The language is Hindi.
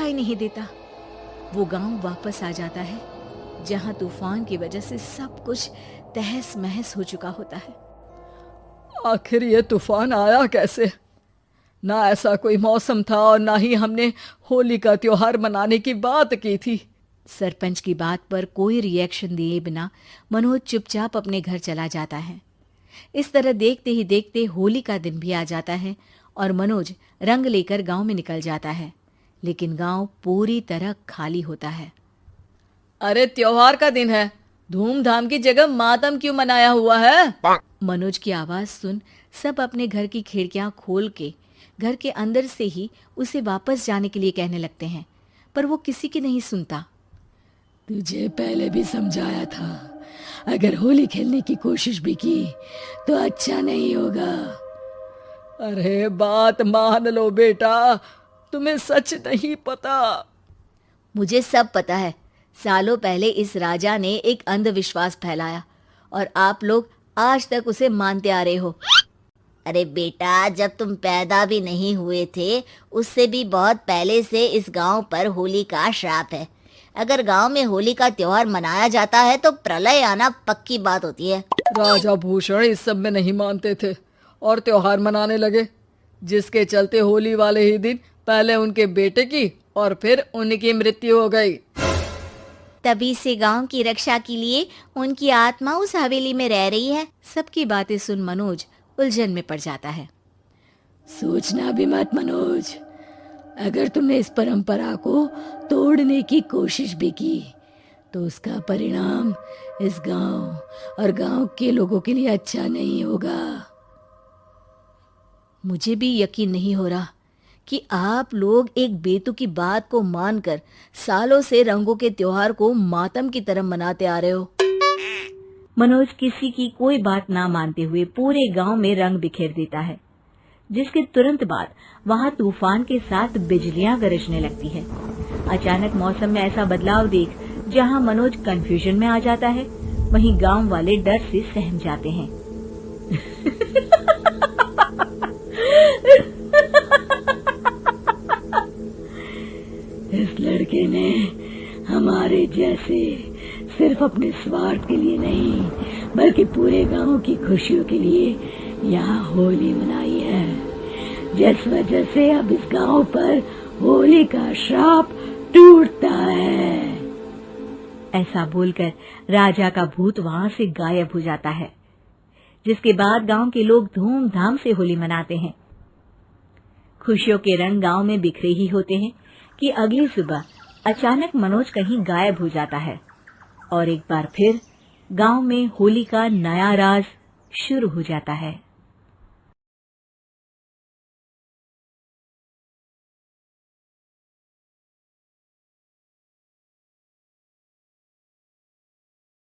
दिखाई नहीं देता। वो गांव वापस आ जाता है जहां तूफान की वजह से सब कुछ तहस महस हो चुका होता है। आखिर ये तूफान आया कैसे? ना ऐसा कोई मौसम था और ना ही हमने होली का त्योहार मनाने की बात की थी। सरपंच की बात पर कोई रिएक्शन दिए बिना मनोज चुपचाप अपने घर चला जाता है। इस तरह देखते ही देखते होली का दिन भी आ जाता है और मनोज रंग लेकर गांव में निकल जाता है, लेकिन गांव पूरी तरह खाली होता है। अरे त्योहार का दिन है, धूमधाम की जगह मातम क्यों मनाया हुआ है? मनोज की आवाज सुन सब अपने घर की खिड़कियां खोल के घर के अंदर से ही उसे वापस जाने के लिए कहने लगते हैं, पर वो किसी की नहीं सुनता। तुझे पहले भी समझाया था, अगर होली खेलने की कोशिश भी की तो अच्छा नहीं होगा। अरे बात मान लो बेटा, तुम्हें सच नहीं पता। मुझे सब पता है। सालों पहले इस राजा ने एक अंधविश्वास फैलाया और आप लोग आज तक उसे मानते आ रहे हो। अरे बेटा, जब तुम पैदा भी नहीं हुए थे उससे भी बहुत पहले से इस गांव पर होली का श्राप है। अगर गांव में होली का त्योहार मनाया जाता है तो प्रलय आना पक्की बात होती है। राजा भूषण इस सब में नहीं मानते थे और त्योहार मनाने लगे, जिसके चलते होली वाले ही दिन पहले उनके बेटे की और फिर उनकी मृत्यु हो गई। तभी से गांव की रक्षा के लिए उनकी आत्मा उस हवेली में रह रही है। सबकी बातें सुन मनोज उलझन में पड़ जाता है। सोचना भी मत मनोज, अगर तुमने इस परंपरा को तोड़ने की कोशिश भी की तो उसका परिणाम इस गांव और गांव के लोगों के लिए अच्छा नहीं होगा। मुझे भी यकीन नहीं हो रहा कि आप लोग एक बेतुकी बात को मानकर सालों से रंगों के त्योहार को मातम की तरह मनाते आ रहे हो। मनोज किसी की कोई बात ना मानते हुए पूरे गांव में रंग बिखेर देता है, जिसके तुरंत बाद वहां तूफान के साथ बिजलियां गरजने लगती है। अचानक मौसम में ऐसा बदलाव देख जहां मनोज कंफ्यूजन में आ जाता है, वहीं गांव वाले डर से सहम जाते हैं। इस लड़के ने हमारे जैसे सिर्फ अपने स्वार्थ के लिए नहीं बल्कि पूरे गांव की खुशियों के लिए यहाँ होली मनाई है, जिस वजह से अब इस गांव पर होली का श्राप टूटता है। ऐसा बोलकर राजा का भूत वहां से गायब हो जाता है, जिसके बाद गांव के लोग धूमधाम से होली मनाते हैं। खुशियों के रंग गांव में बिखरे ही होते हैं कि अगली सुबह अचानक मनोज कहीं गायब हो जाता है और एक बार फिर गांव में होली का नया राज शुरू हो जाता है।